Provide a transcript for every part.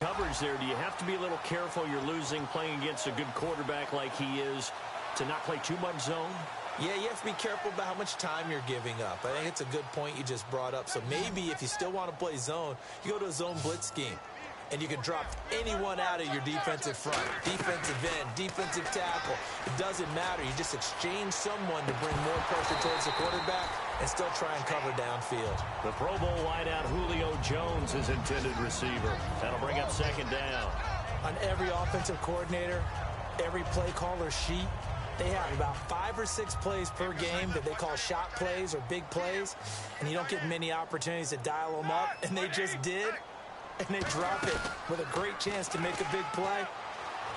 coverage there. Do you have to be a little careful you're losing playing against a good quarterback like he is to not play too much zone? Yeah, you have to be careful about how much time you're giving up. I think it's a good point you just brought up. So maybe if you still want to play zone, you go to a zone blitz scheme. And you can drop anyone out of your defensive front, defensive end, defensive tackle. It doesn't matter. You just exchange someone to bring more pressure towards the quarterback and still try and cover downfield. The Pro Bowl wideout Julio Jones is intended receiver. That'll bring up second down. On every offensive coordinator, every play caller sheet, they have about 5 or 6 plays per game that they call shot plays or big plays, and you don't get many opportunities to dial them up, and they just did. And they drop it with a great chance to make a big play.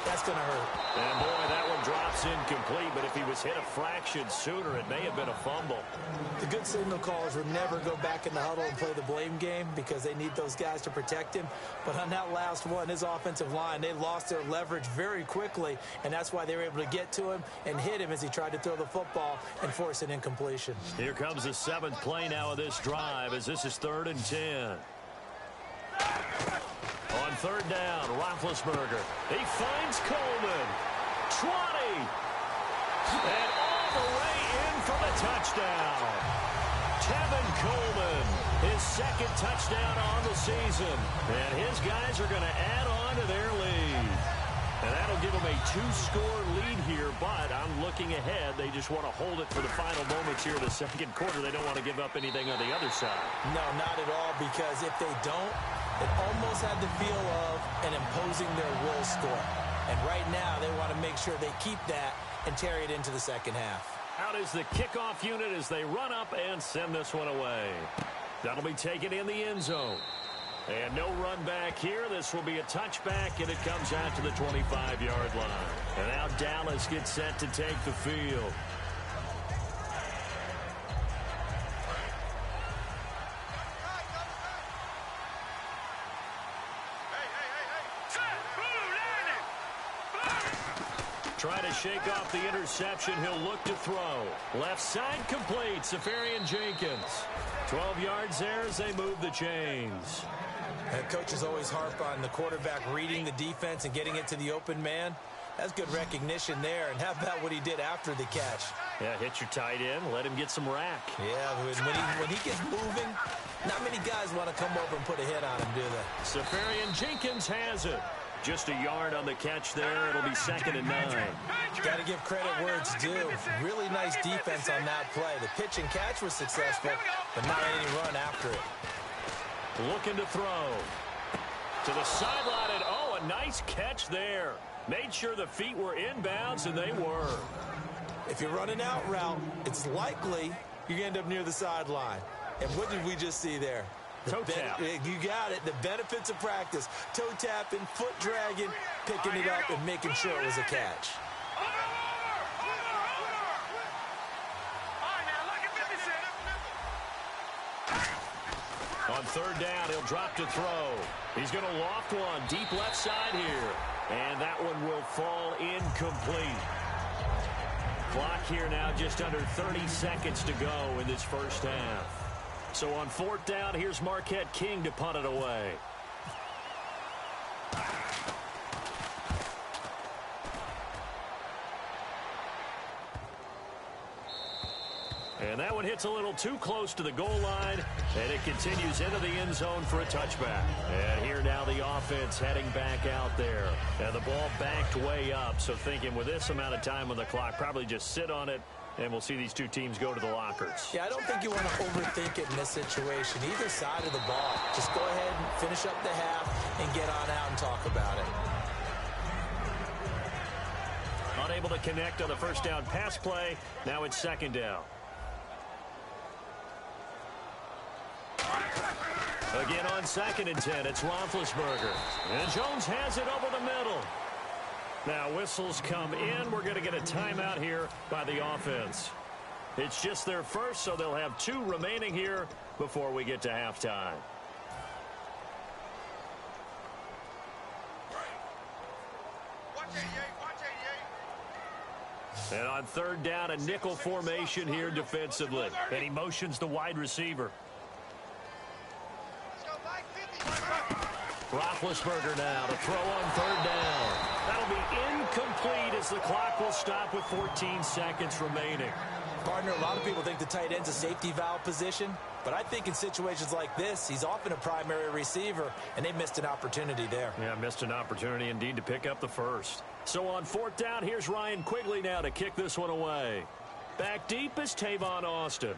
That's going to hurt. And, boy, that one drops incomplete. But if he was hit a fraction sooner, it may have been a fumble. The good signal callers would never go back in the huddle and play the blame game because they need those guys to protect him. But on that last one, his offensive line, they lost their leverage very quickly, and that's why they were able to get to him and hit him as he tried to throw the football and force an incompletion. Here comes the 7th play now of this drive as this is 3rd and 10. On 3rd down, Roethlisberger. He finds Coleman. 20. And all the way in for the touchdown. Tevin Coleman, his 2nd touchdown on the season. And his guys are going to add on to their lead. And that'll give them a 2-score lead here, but I'm looking ahead. They just want to hold it for the final moments here in the 2nd quarter. They don't want to give up anything on the other side. No, not at all, because if they don't, it almost had the feel of an imposing their will score. And right now, they want to make sure they keep that and carry it into the 2nd half. Out is the kickoff unit as they run up and send this one away. That'll be taken in the end zone. And no run back here. This will be a touchback, and it comes out to the 25-yard line. And now Dallas gets set to take the field. Try to shake off the interception. He'll look to throw. Left side complete. Safarian-Jenkins. 12 yards there as they move the chains. And coaches always harp on the quarterback reading the defense and getting it to the open man. That's good recognition there. And how about what he did after the catch? Yeah, hit your tight end. Let him get some rack. Yeah, when he gets moving, not many guys want to come over and put a hit on him, do they? Safarian-Jenkins has it. Just a yard on the catch there. It'll be 2nd and 9. Got to give credit where it's due. Really nice defense on that play. The pitch and catch was successful, but not any run after it. Looking to throw. To the sideline, and oh, a nice catch there. Made sure the feet were inbounds, and they were. If you're running out route, it's likely you're going to end up near the sideline. And what did we just see there? Toe tap. You got it. The benefits of practice. Toe tapping, foot dragging, picking it up, and making sure it was a catch. On 3rd down, he'll drop to throw. He's going to loft one deep left side here. And that one will fall incomplete. Clock here now just under 30 seconds to go in this first half. So on 4th down, here's Marquette King to punt it away. And that one hits a little too close to the goal line, and it continues into the end zone for a touchback. And here now the offense heading back out there. And the ball backed way up, so thinking with this amount of time on the clock, probably just sit on it, and we'll see these two teams go to the lockers. Yeah, I don't think you want to overthink it in this situation. Either side of the ball. Just go ahead and finish up the half and get on out and talk about it. Unable to connect on the first down pass play. Now it's 2nd down. Again on 2nd and 10, it's Roethlisberger. And Jones has it over the middle. Now whistles come in. We're going to get a timeout here by the offense. It's just their first, so they'll have 2 remaining here before we get to halftime. And on 3rd down, a nickel formation here defensively. And he motions the wide receiver. Roethlisberger now to throw on third down. That'll be incomplete as the clock will stop with 14 seconds remaining. Partner, a lot of people think the tight end's a safety valve position, but I think in situations like this, he's often a primary receiver, and they missed an opportunity there. Yeah, missed an opportunity indeed to pick up the first. So on fourth down, here's Ryan Quigley now to kick this one away. Back deep is Tavon Austin.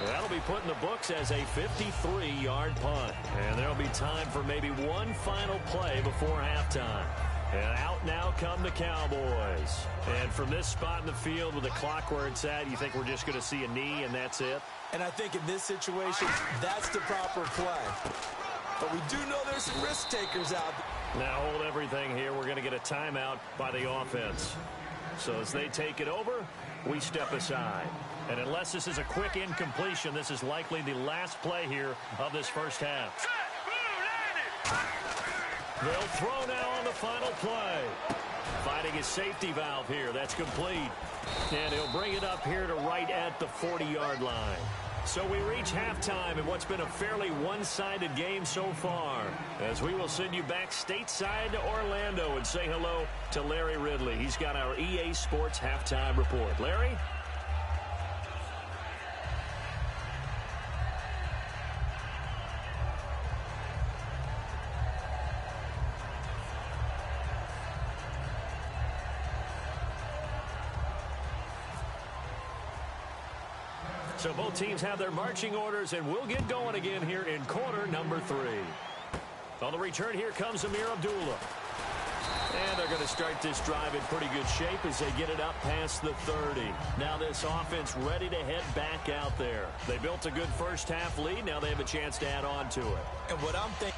That'll be put in the books as a 53-yard punt. And there'll be time for maybe one final play before halftime. And out now come the Cowboys. And from this spot in the field with the clock where it's at, you think we're just going to see a knee and that's it? And I think in this situation, that's the proper play. But we do know there's some risk takers out there. Now hold everything here. We're going to get a timeout by the offense. So as they take it over, we step aside. And unless this is a quick incompletion, this is likely the last play here of this first half. They'll throw now on the final play. Finding his safety valve here. That's complete. And he'll bring it up here to right at the 40-yard line. So we reach halftime in what's been a fairly one-sided game so far, as we will send you back stateside to Orlando and say hello to Larry Ridley. He's got our EA Sports halftime report. Larry? So both teams have their marching orders, and we'll get going again here in quarter number 3. On the return, here comes Amir Abdullah. And they're going to start this drive in pretty good shape as they get it up past the 30. Now this offense ready to head back out there. They built a good first half lead. Now they have a chance to add on to it. And what I'm thinking...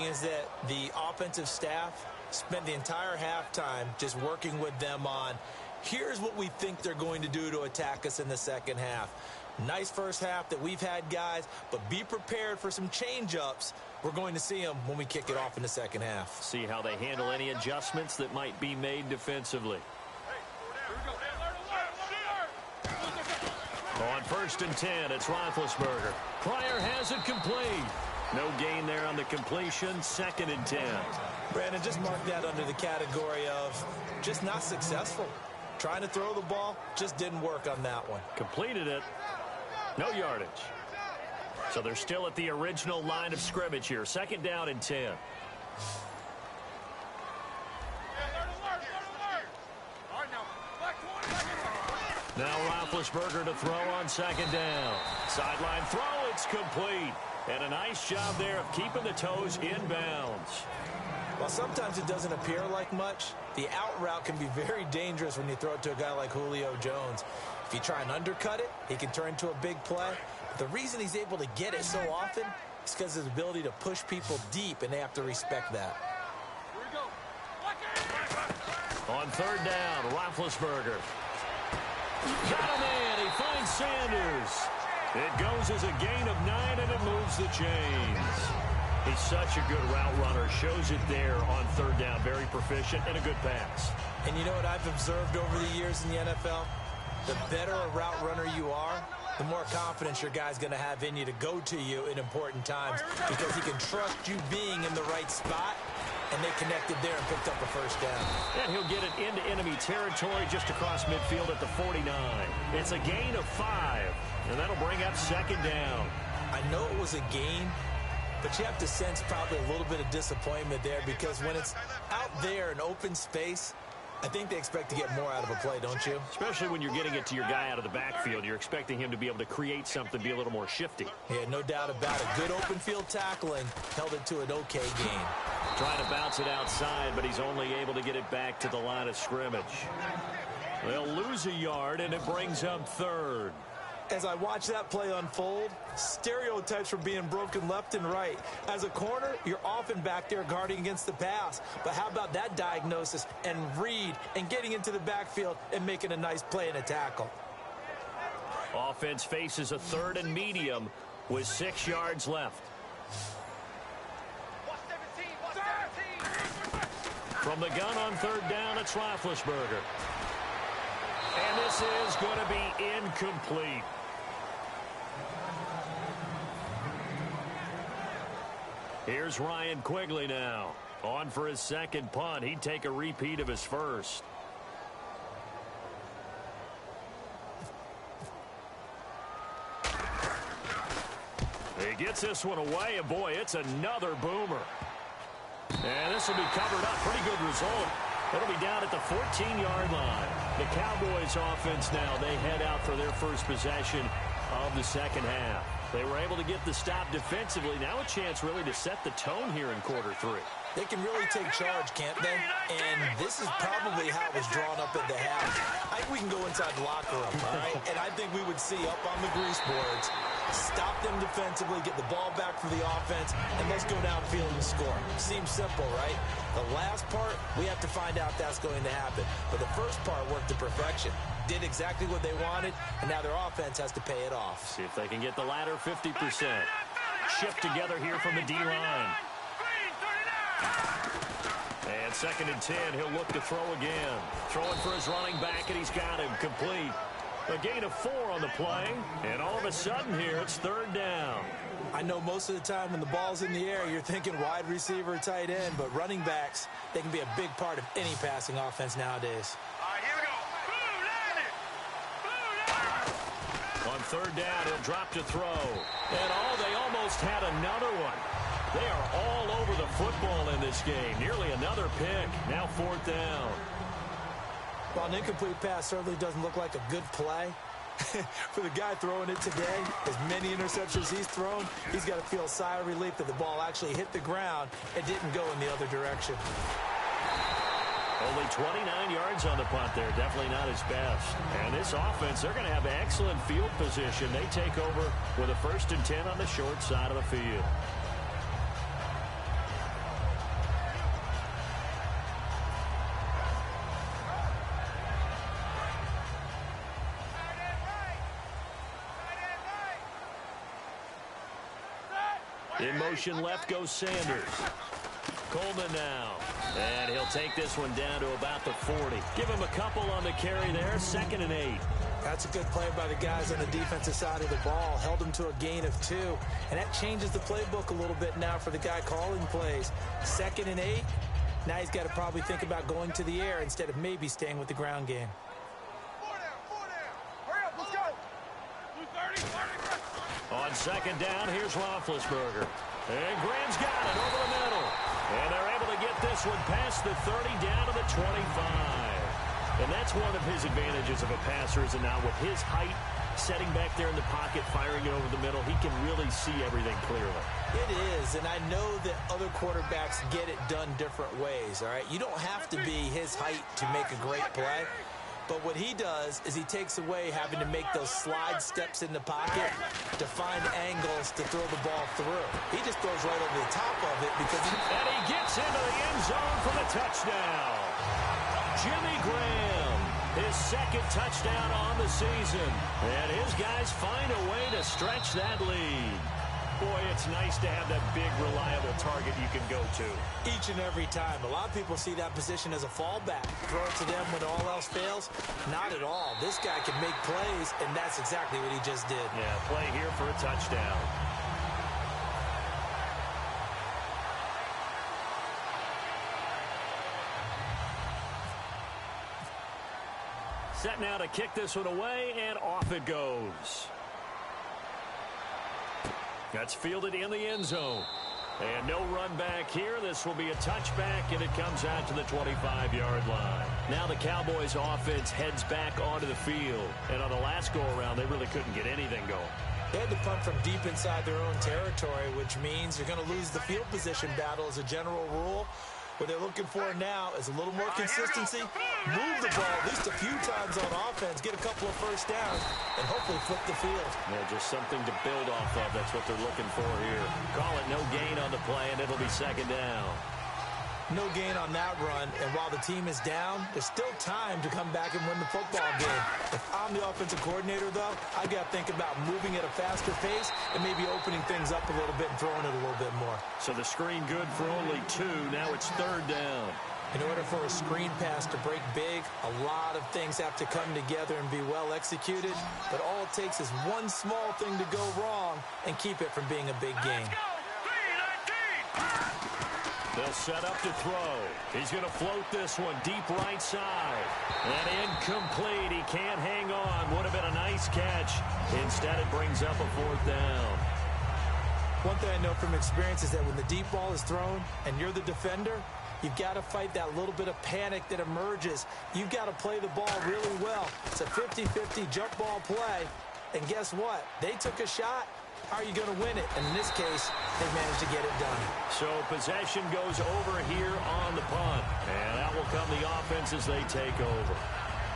is that the offensive staff spent the entire halftime just working with them on, here's what we think they're going to do to attack us in the second half. Nice first half that we've had, guys, but be prepared for some change-ups. We're going to see them when we kick it off in the second half. See how they handle any adjustments that might be made defensively. On 1st and 10, it's Roethlisberger. Pryor has it complete. No gain there on the completion. 2nd and 10. Brandon, just mark that under the category of just not successful. Trying to throw the ball, just didn't work on that one. Completed it. No yardage. So they're still at the original line of scrimmage here. 2nd down and 10. Now Roethlisberger to throw on 2nd down. Sideline throw, it's complete. And a nice job there of keeping the toes in bounds. While sometimes it doesn't appear like much, the out route can be very dangerous when you throw it to a guy like Julio Jones. If you try and undercut it, he can turn into a big play. But the reason he's able to get it so often is because of his ability to push people deep, and they have to respect that. On 3rd down, Roethlisberger. Got him in. He finds Sanders. It goes as a gain of 9, and it moves the chains. He's such a good route runner. Shows it there on 3rd down. Very proficient and a good pass. And you know what I've observed over the years in the NFL? The better a route runner you are, the more confidence your guy's going to have in you to go to you in important times because he can trust you being in the right spot, and they connected there and picked up a 1st down. And he'll get it into enemy territory just across midfield at the 49. It's a gain of 5, and that'll bring up 2nd down. I know it was a gain, but you have to sense probably a little bit of disappointment there because when it's out there in open space, I think they expect to get more out of a play, don't you? Especially when you're getting it to your guy out of the backfield. You're expecting him to be able to create something, be a little more shifty. Yeah, no doubt about it. Good open field tackling. Held it to an okay gain. Trying to bounce it outside, but he's only able to get it back to the line of scrimmage. They'll lose a yard, and it brings up third. As I watch that play unfold, stereotypes were being broken left and right. As a corner, you're often back there guarding against the pass. But how about that diagnosis and read and getting into the backfield and making a nice play and a tackle? Offense faces a 3rd and medium with 6 yards left. From the gun on 3rd down, it's Roethlisberger. And this is going to be incomplete. Here's Ryan Quigley now. On for his second punt. He'd take a repeat of his first. He gets this one away, and boy, it's another boomer. And this will be covered up. Pretty good result. It'll be down at the 14-yard line. The Cowboys offense now, they head out for their first possession of the second half. They were able to get the stop defensively. Now a chance really to set the tone here in quarter 3. They can really take charge, can't they? And this is probably how it was drawn up at the half. I think we can go inside the locker room, all right? And I think we would see up on the grease boards, stop them defensively, get the ball back for the offense, and let's go downfield and score. Seems simple, right? The last part, we have to find out if that's going to happen. But the first part worked to perfection. Did exactly what they wanted, and now their offense has to pay it off. See if they can get the latter 50%. Shift together here from the D-line. And 2nd and 10, he'll look to throw again. Throwing for his running back, and he's got him complete. A gain of 4 on the play, and all of a sudden here, it's 3rd down. I know most of the time when the ball's in the air, you're thinking wide receiver, tight end, but running backs, they can be a big part of any passing offense nowadays. On 3rd down, he'll drop to throw. And they almost had another one. They are all over the football in this game. Nearly another pick. Now 4th down. Well, an incomplete pass certainly doesn't look like a good play. For the guy throwing it today, as many interceptions he's thrown, he's got to feel a sigh of relief that the ball actually hit the ground and didn't go in the other direction. Only 29 yards on the punt there. Definitely not his best. And this offense, they're going to have excellent field position. They take over with a 1st and 10 on the short side of the field. In motion left goes Sanders. Coleman now. And he'll take this one down to about the 40. Give him a couple on the carry there. 2nd and 8. That's a good play by the guys on the defensive side of the ball. Held him to a gain of 2. And that changes the playbook a little bit now for the guy calling plays. 2nd and 8. Now he's got to probably think about going to the air instead of maybe staying with the ground game. On 2nd down, here's Roethlisberger. And Graham's got it over the middle. And they're able to get this one past the 30 down to the 25. And that's one of his advantages of a passer, is now with his height, setting back there in the pocket, firing it over the middle, he can really see everything clearly. It is, and I know that other quarterbacks get it done different ways, all right? You don't have to be his height to make a great play. But what he does is he takes away having to make those slide steps in the pocket to find angles to throw the ball through. He just throws right over the top of it because and he gets into the end zone for the touchdown. Jimmy Graham, his 2nd touchdown on the season. And his guys find a way to stretch that lead. Boy, it's nice to have that big, reliable target you can go to. Each and every time. A lot of people see that position as a fallback. Throw it to them when all else fails. Not at all. This guy can make plays, and that's exactly what he just did. Yeah, play here for a touchdown. Set now to kick this one away, and off it goes. That's fielded in the end zone. And no run back here. This will be a touchback, and it comes out to the 25-yard line. Now the Cowboys offense heads back onto the field. And on the last go-around, they really couldn't get anything going. They had to punt from deep inside their own territory, which means you're going to lose the field position battle as a general rule. What they're looking for now is a little more consistency, move the ball at least a few times on offense, get a couple of first downs, and hopefully flip the field. Yeah, just something to build off of. That's what they're looking for here. Call it no gain on the play, and it'll be second down. No gain on that run, and while the team is down, there's still time to come back and win the football game. If I'm the offensive coordinator, though, I got to think about moving at a faster pace and maybe opening things up a little bit and throwing it a little bit more. So the screen good for only 2. Now it's third down. In order for a screen pass to break big, a lot of things have to come together and be well executed, but all it takes is one small thing to go wrong and keep it from being a big game. They'll set up to throw. He's going to float this one deep right side. And incomplete. He can't hang on. Would have been a nice catch. Instead, it brings up a fourth down. One thing I know from experience is that when the deep ball is thrown and you're the defender, you've got to fight that little bit of panic that emerges. You've got to play the ball really well. It's a 50-50 jump ball play. And guess what? They took a shot. How are you going to win it? And in this case, they managed to get it done. So possession goes over here on the punt. And that will come the offense as they take over.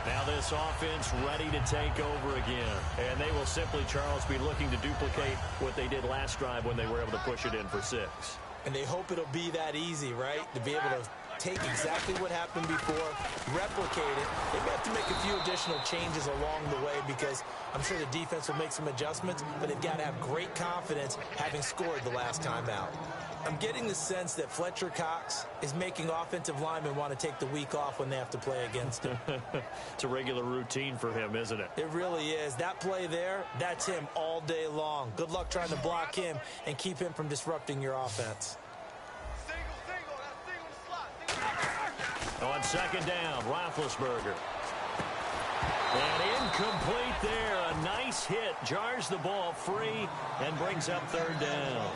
Now this offense ready to take over again. And they will simply, Charles, be looking to duplicate what they did last drive when they were able to push it in for 6. And they hope it'll be that easy, right? To be able to take exactly what happened before, replicate it. They may have to make a few additional changes along the way because I'm sure the defense will make some adjustments, but they've got to have great confidence having scored the last time out. I'm getting the sense that Fletcher Cox is making offensive linemen want to take the week off when they have to play against him. It's a regular routine for him, isn't it? It really is. That play there, that's him all day long. Good luck trying to block him and keep him from disrupting your offense. On second down, Roethlisberger. And incomplete there. A nice hit. Jars the ball free and brings up third down.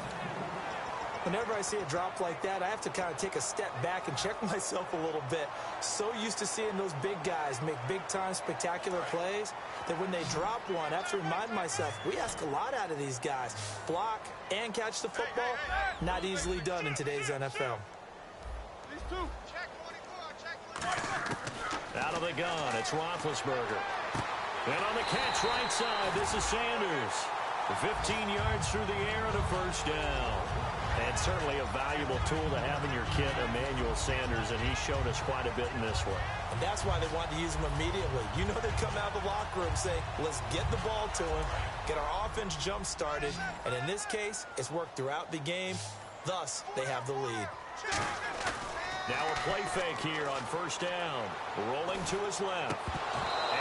Whenever I see a drop like that, I have to kind of take a step back and check myself a little bit. So used to seeing those big guys make big-time spectacular plays that when they drop one, I have to remind myself, we ask a lot out of these guys. Block and catch the football, not easily done in today's NFL. Out of the gun, it's Roethlisberger. And on the catch right side, this is Sanders. 15 yards through the air and a first down. And certainly a valuable tool to have in your kit, Emmanuel Sanders, and he's shown us quite a bit in this one. And that's why they want to use him immediately. You know they come out of the locker room saying, let's get the ball to him, get our offense jump-started, and in this case, it's worked throughout the game. Thus, they have the lead. Now a play fake here on first down. Rolling to his left.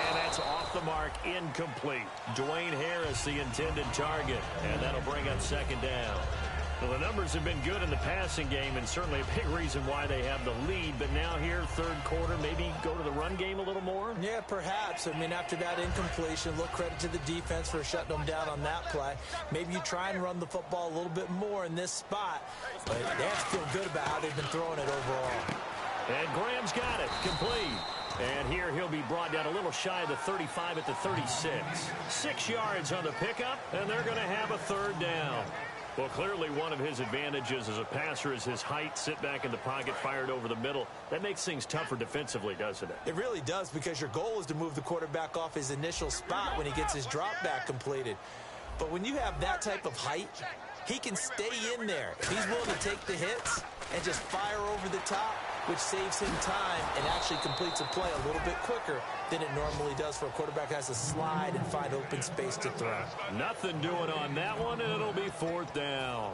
And that's off the mark, incomplete. Dwayne Harris, the intended target. And that'll bring up second down. Well, the numbers have been good in the passing game, and certainly a big reason why they have the lead. But now here, third quarter, maybe go to the run game a little more? Yeah, perhaps. I mean, after that incompletion, look, credit to the defense for shutting them down on that play. Maybe you try and run the football a little bit more in this spot. But they have to feel good about how they've been throwing it overall. And Graham's got it, complete. And here he'll be brought down a little shy of the 35 at the 36. 6 yards on the pickup, and they're going to have a third down. Well, clearly one of his advantages as a passer is his height, sit back in the pocket, fired over the middle. That makes things tougher defensively, doesn't it? It really does, because your goal is to move the quarterback off his initial spot when he gets his drop back completed. But when you have that type of height, he can stay in there. If he's willing to take the hits and just fire over the top, which saves him time and actually completes a play a little bit quicker than it normally does for a quarterback who has to slide and find open space to throw. Nothing doing on that one, and it'll be fourth down.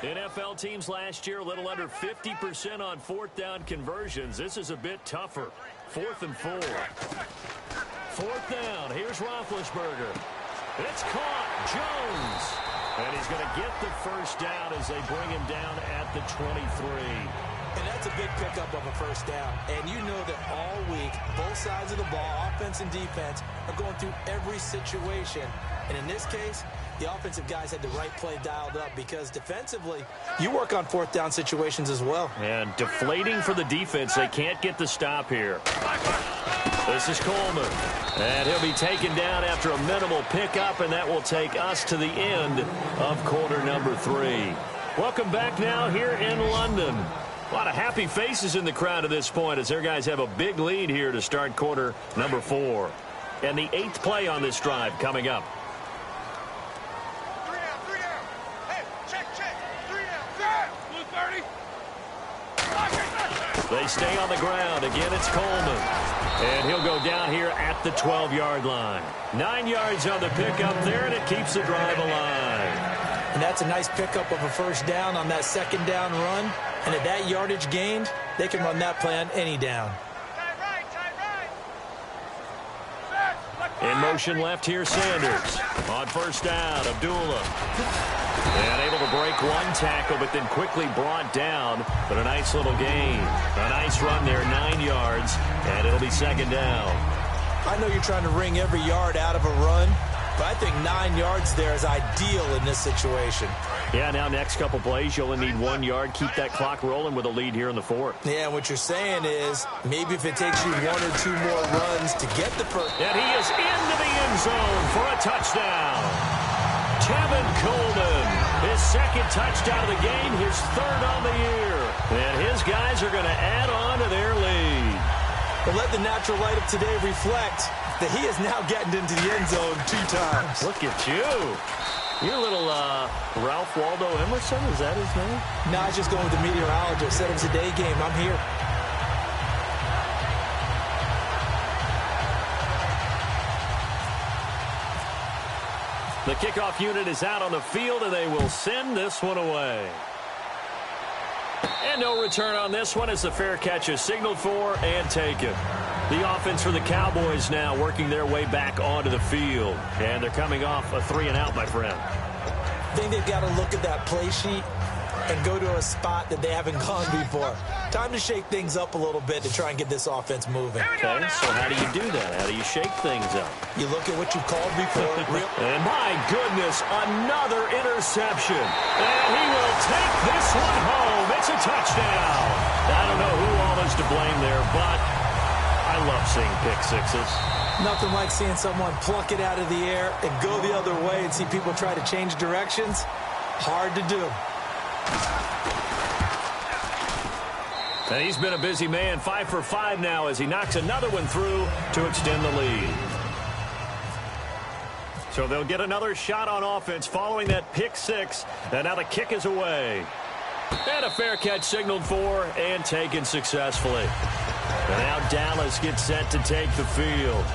NFL teams last year a little under 50% on fourth down conversions. This is a bit tougher. 4th and 4. Fourth down. Here's Roethlisberger. It's caught. Jones. And he's going to get the first down as they bring him down at the 23. And that's a big pickup of a first down. And you know that all week, both sides of the ball, offense and defense, are going through every situation. And in this case, the offensive guys had the right play dialed up because defensively, you work on fourth down situations as well. And deflating for the defense. They can't get the stop here. This is Coleman. And he'll be taken down after a minimal pickup, and that will take us to the end of quarter number 3. Welcome back now here in London. A lot of happy faces in the crowd at this point as their guys have a big lead here to start quarter number 4. And the 8th play on this drive coming up. They stay on the ground. Again, it's Coleman. And he'll go down here at the 12-yard line. 9 yards on the pickup there, and it keeps the drive alive. And that's a nice pickup of a first down on that second down run. And at that yardage gained, they can run that play on any down. In motion left here, Sanders. On first down, Abdullah. And able to break one tackle, but then quickly brought down. But a nice little gain. A nice run there, 9 yards, and it'll be second down. I know you're trying to wring every yard out of a run, but I think 9 yards there is ideal in this situation. Yeah, now next couple plays, you only need 1 yard. Keep that clock rolling with a lead here in the 4th. Yeah, and what you're saying is maybe if it takes you 1 or 2 more runs to get the first. And he is into the end zone for a touchdown. Tevin Coleman, his second touchdown of the game, his 3rd on the year. And his guys are going to add on to their lead. But let the natural light of today reflect that he is now getting into the end zone 2 times. Look at you. You're a little Ralph Waldo Emerson, is that his name? No, I was just going with the meteorologist. Said it was a day game. I'm here. The kickoff unit is out on the field, and they will send this one away. And no return on this one as the fair catch is signaled for and taken. The offense for the Cowboys now working their way back onto the field. And they're coming off a 3-and-out, my friend. I think they've got to look at that play sheet and go to a spot that they haven't gone before. Time to shake things up a little bit to try and get this offense moving. Okay, so how do you do that? How do you shake things up? You look at what you've called before. And my goodness, another interception. And he will take this one home. It's a touchdown. I don't know who all is to blame there, but I love seeing pick sixes. Nothing like seeing someone pluck it out of the air and go the other way and see people try to change directions. Hard to do. And he's been a busy man, 5 for 5 now as he knocks another one through to extend the lead. So they'll get another shot on offense following that pick six. And now the kick is away. And a fair catch signaled for and taken successfully. And now Dallas gets set to take the field.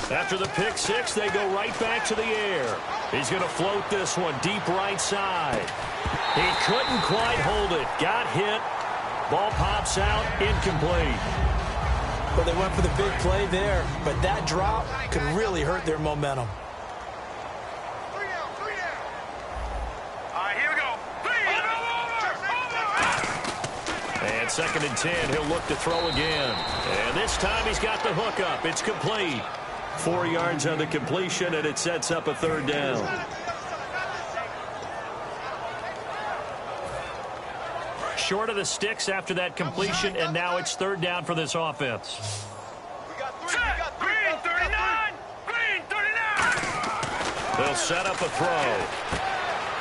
After the pick six, they go right back to the air. He's going to float this one deep right side. He couldn't quite hold it. Got hit. Ball pops out. Incomplete. Well, they went for the big play there, but that drop could really hurt their momentum. And 2nd and 10, he'll look to throw again. And this time he's got the hook up. It's complete. 4 yards on the completion, and it sets up a 3rd down. Short of the sticks after that completion, and now it's 3rd down for this offense. Green 39! Green 39! They'll set up a throw.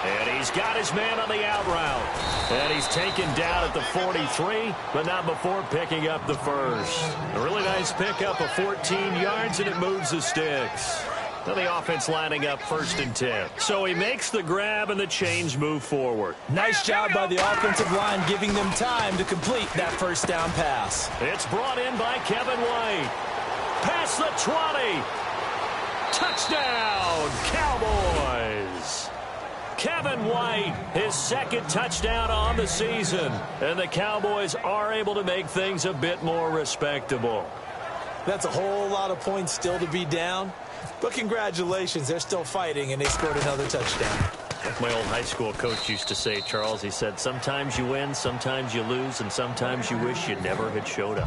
And he's got his man on the out route. And he's taken down at the 43, but not before picking up the first. A really nice pickup of 14 yards, and it moves the sticks. Now the offense lining up 1st and 10. So he makes the grab, and the chains move forward. Nice job by the offensive line giving them time to complete that 1st down pass. It's brought in by Kevin White. Past the 20. Touchdown, Cowboys. Kevin White, his second touchdown on the season. And the Cowboys are able to make things a bit more respectable. That's a whole lot of points still to be down. But congratulations, they're still fighting, and they scored another touchdown. Like my old high school coach used to say, Charles, he said, sometimes you win, sometimes you lose, and sometimes you wish you never had showed up.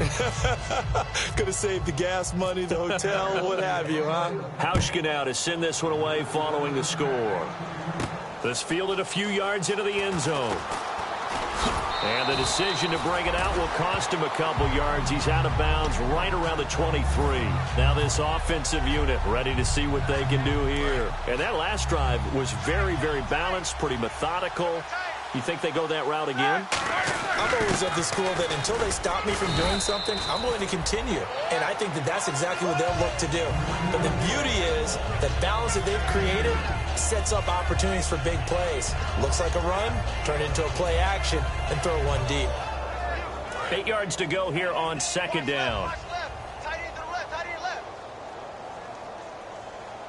Could have saved the gas money, the hotel, what have you, huh? Hauschka now to send this one away following the score. This fielded a few yards into the end zone. And the decision to bring it out will cost him a couple yards. He's out of bounds right around the 23. Now this offensive unit ready to see what they can do here. And that last drive was very, very balanced, pretty methodical. You think they go that route again? I'm always of the school that until they stop me from doing something, I'm going to continue. And I think that that's exactly what they'll look to do. But the beauty is that balance that they've created sets up opportunities for big plays. Looks like a run, turn it into a play action, and throw one deep. 8 yards to go here on second down.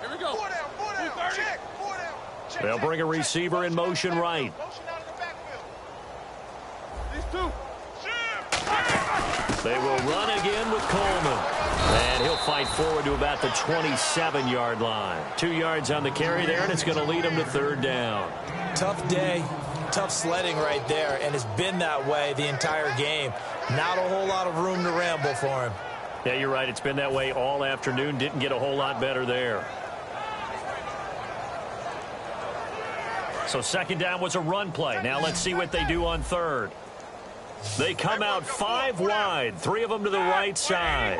Here we go. 4 down. Check. 4 down. Check. They'll bring a receiver in motion right. They will run again with Coleman. And he'll fight forward to about the 27-yard line. 2 yards on the carry there, and it's going to lead him to third down. Tough day, tough sledding right there, and it's been that way the entire game. Not a whole lot of room to ramble for him. Yeah, you're right. It's been that way all afternoon. Didn't get a whole lot better there. So second down was a run play. Now let's see what they do on third. They come out 5 wide, 3 of them to the right side.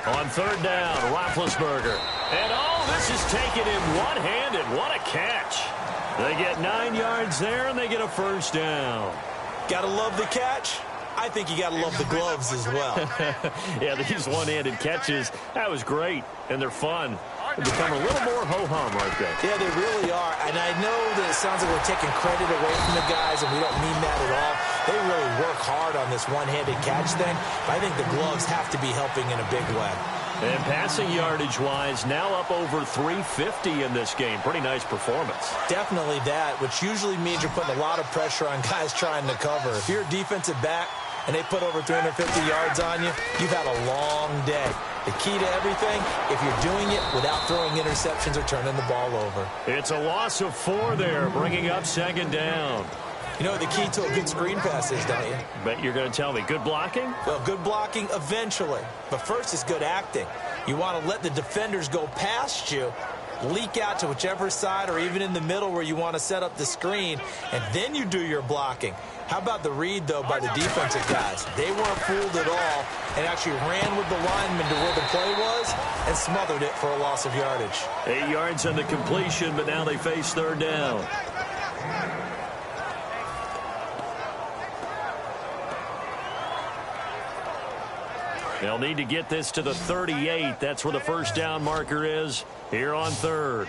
On third down, Roethlisberger. And this is taken in one-handed. What a catch. They get 9 yards there, and they get a first down. Gotta love the catch. I think you gotta love the gloves as well. Yeah, these one-handed catches, that was great, and they're fun. They become a little more ho-hum right there. Yeah, they really are. And I know that it sounds like we're taking credit away from the guys, and we don't mean that at all. They really work hard on this one-handed catch thing. But I think the gloves have to be helping in a big way. And passing yardage-wise, now up over 350 in this game. Pretty nice performance. Definitely that, which usually means you're putting a lot of pressure on guys trying to cover. If you're a defensive back and they put over 350 yards on you, you've had a long day. The key to everything, if you're doing it without throwing interceptions or turning the ball over. It's a loss of 4 there, bringing up second down. You know what the key to a good screen pass is, don't you? Bet you're going to tell me. Good blocking? Well, good blocking eventually. But first is good acting. You want to let the defenders go past you, leak out to whichever side or even in the middle where you want to set up the screen, and then you do your blocking. How about the read, though, by the defensive guys? They weren't fooled at all and actually ran with the lineman to where the play was and smothered it for a loss of yardage. 8 yards on the completion, but now they face third down. They'll need to get this to the 38. That's where the first down marker is here on third.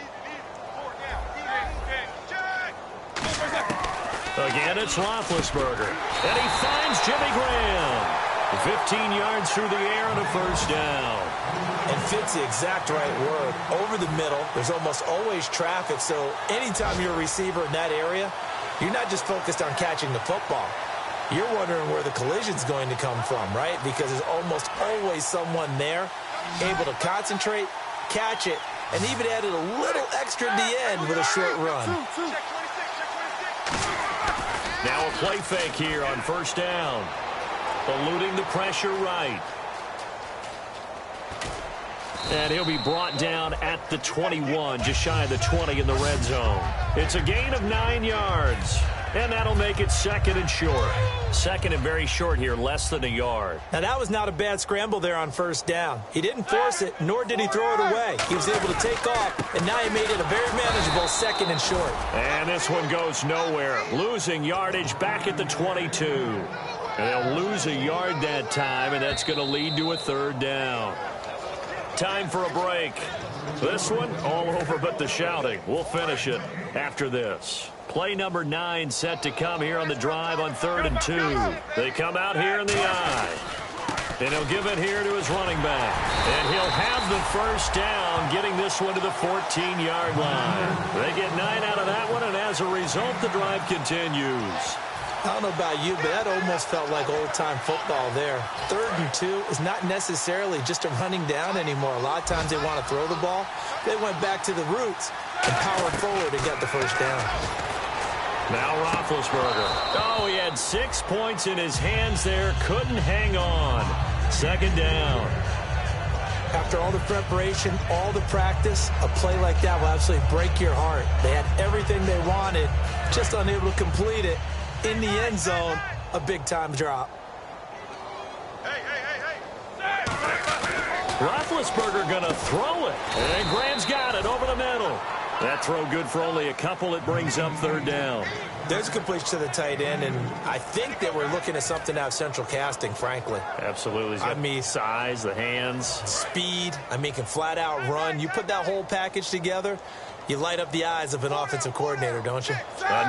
Again, it's Roethlisberger. And he finds Jimmy Graham. 15 yards through the air and a first down. And fits the exact right word. Over the middle, there's almost always traffic, so anytime you're a receiver in that area, you're not just focused on catching the football. You're wondering where the collision's going to come from, right? Because there's almost always someone there able to concentrate, catch it, and even added a little extra at the end with a short run. Now a play fake here on first down. Eluding the pressure right. And he'll be brought down at the 21, just shy of the 20 in the red zone. It's a gain of 9 yards. And that'll make it second and short. Second and very short here, less than a yard. Now, that was not a bad scramble there on first down. He didn't force it, nor did he throw it away. He was able to take off, and now he made it a very manageable second and short. And this one goes nowhere. Losing yardage back at the 22. And they'll lose a yard that time, and that's going to lead to a third down. Time for a break. This one, all over but the shouting. We'll finish it after this. Play number 9 set to come here on the drive on 3rd and 2. They come out here in the I. And he'll give it here to his running back. And he'll have the first down, getting this one to the 14-yard line. They get 9 out of that one, and as a result, the drive continues. I don't know about you, but that almost felt like old-time football there. 3rd and 2 is not necessarily just a running down anymore. A lot of times they want to throw the ball. They went back to the roots and powered forward and got the first down. Now Roethlisberger. Oh, he had 6 points in his hands there. Couldn't hang on. 2nd down. After all the preparation, all the practice, a play like that will absolutely break your heart. They had everything they wanted, just unable to complete it. In the end zone, a big-time drop. Roethlisberger going to throw it. And Graham's got it over the middle. That throw good for only a couple. It brings up 3rd down. There's a completion to the tight end, and I think that we're looking at something out of central casting, frankly. Absolutely. He's got size, the hands. Speed. Can flat-out run. You put that whole package together, you light up the eyes of an offensive coordinator, don't you?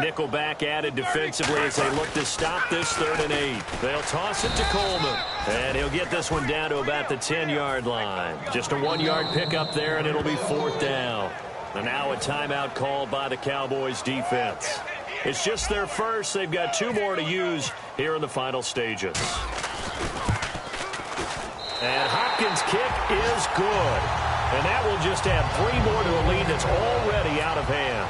Nickel back added defensively as they look to stop this 3rd and 8. They'll toss it to Coleman. And he'll get this one down to about the 10-yard line. Just a 1-yard pickup there, and it'll be 4th down. And now a timeout called by the Cowboys defense. It's just their first. They've got 2 more to use here in the final stages. And Hopkins' kick is good. And that will just add 3 more to a lead that's already out of hand.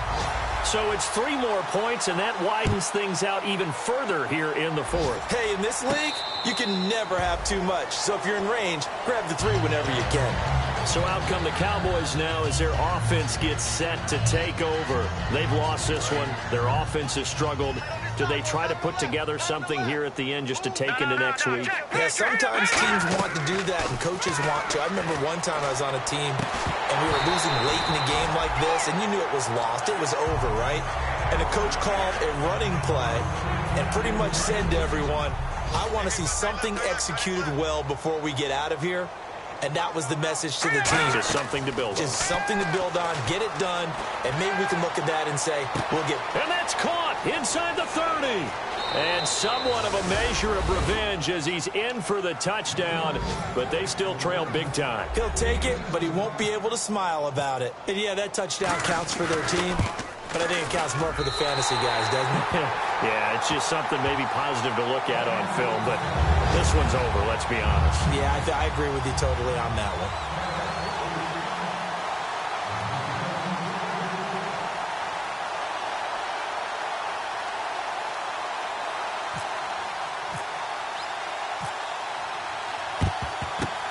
So it's 3 more points, and that widens things out even further here in the 4th. Hey, in this league, you can never have too much. So if you're in range, grab the 3 whenever you can. So out come the Cowboys now as their offense gets set to take over. They've lost this one. Their offense has struggled. Do they try to put together something here at the end just to take into next week? Yeah, sometimes teams want to do that and coaches want to. I remember one time I was on a team and we were losing late in a game like this, and you knew it was lost. It was over, right? And the coach called a running play and pretty much said to everyone, I want to see something executed well before we get out of here. And that was the message to the team. Just something to build on. Just something to build on, get it done, and maybe we can look at that and say, we'll get... And that's caught inside the 30. And somewhat of a measure of revenge as he's in for the touchdown, but they still trail big time. He'll take it, but he won't be able to smile about it. And yeah, that touchdown counts for their team, but I think it counts more for the fantasy guys, doesn't it? Yeah, it's just something maybe positive to look at on film, but this one's over, let's be honest. Yeah, I agree with you totally on that one.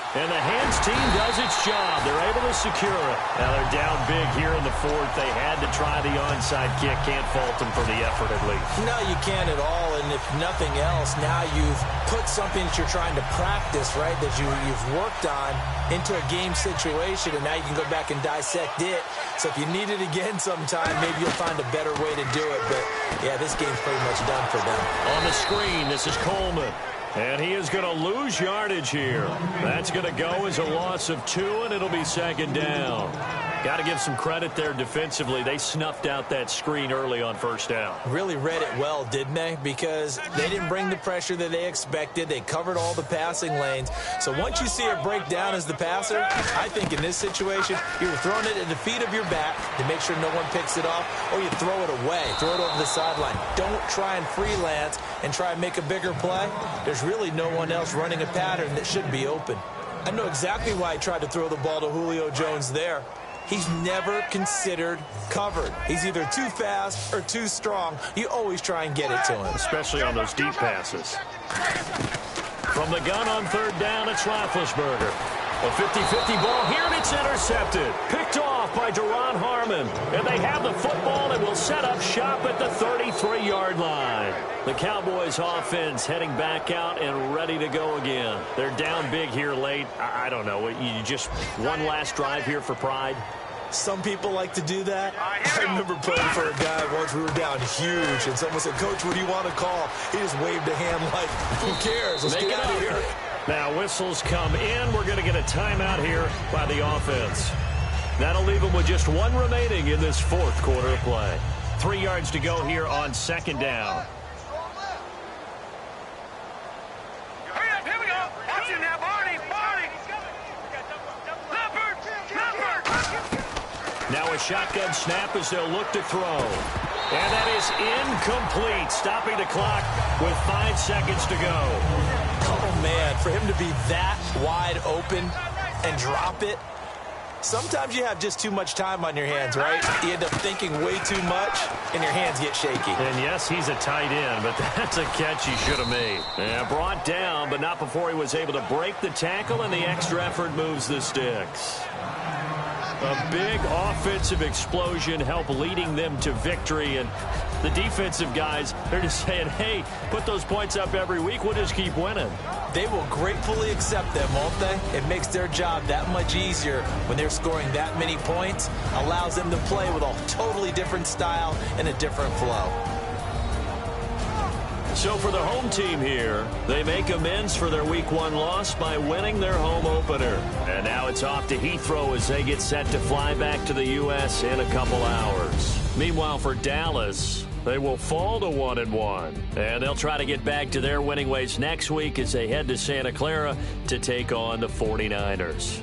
And the hands team does its job. They're able to secure it. Now they're down big here in the 4th. They had to try the onside kick. Can't fault them for the effort at least. No, you can't at all. And if nothing else, now you've put something that you're trying to practice, right, that you've worked on into a game situation, and now you can go back and dissect it. So if you need it again sometime, maybe you'll find a better way to do it. But, yeah, this game's pretty much done for them. On the screen, this is Coleman. And he is going to lose yardage here. That's going to go as a loss of 2, and it'll be 2nd down. Got to give some credit there defensively. They snuffed out that screen early on 1st down. Really read it well, didn't they? Because they didn't bring the pressure that they expected. They covered all the passing lanes. So once you see it break down as the passer, I think in this situation, you're throwing it at the feet of your back to make sure no one picks it off, or you throw it away, throw it over the sideline. Don't try and freelance and try and make a bigger play. There's really no one else running a pattern that should be open. I know exactly why I tried to throw the ball to Julio Jones there. He's never considered covered. He's either too fast or too strong. You always try and get it to him. Especially on those deep passes. From the gun on 3rd down, it's Roethlisberger. A 50-50 ball here, and it's intercepted. Picked off by Duron Harmon. And they have the football and will set up shop at the 33-yard line. The Cowboys offense heading back out and ready to go again. They're down big here late. I don't know. You just one last drive here for pride? Some people like to do that. I remember playing for a guy once. We were down huge, and someone said, Coach, what do you want to call? He just waved a hand like, who cares? Let's get out of here. Now whistles come in. We're going to get a timeout here by the offense. That'll leave them with just 1 remaining in this 4th quarter of play. 3 yards to go here on 2nd down. Hurry up, here we go. Watch it now, boys. shotgun snap as they'll look to throw. And that is incomplete, stopping the clock with 5 seconds to go. Oh, man, for him to be that wide open and drop it. Sometimes you have just too much time on your hands, right? You end up thinking way too much, and your hands get shaky. And yes, he's a tight end, but that's a catch he should have made. And brought down, but not before he was able to break the tackle, and the extra effort moves the sticks. A big offensive explosion helped leading them to victory, and the defensive guys, they're just saying, hey, put those points up every week, we'll just keep winning. They will gratefully accept them, won't they? It makes their job that much easier when they're scoring that many points. Allows them to play with a totally different style and a different flow. So for the home team here, they make amends for their Week 1 loss by winning their home opener. And now it's off to Heathrow as they get set to fly back to the U.S. in a couple hours. Meanwhile, for Dallas, they will fall to 1-1. And they'll try to get back to their winning ways next week as they head to Santa Clara to take on the 49ers.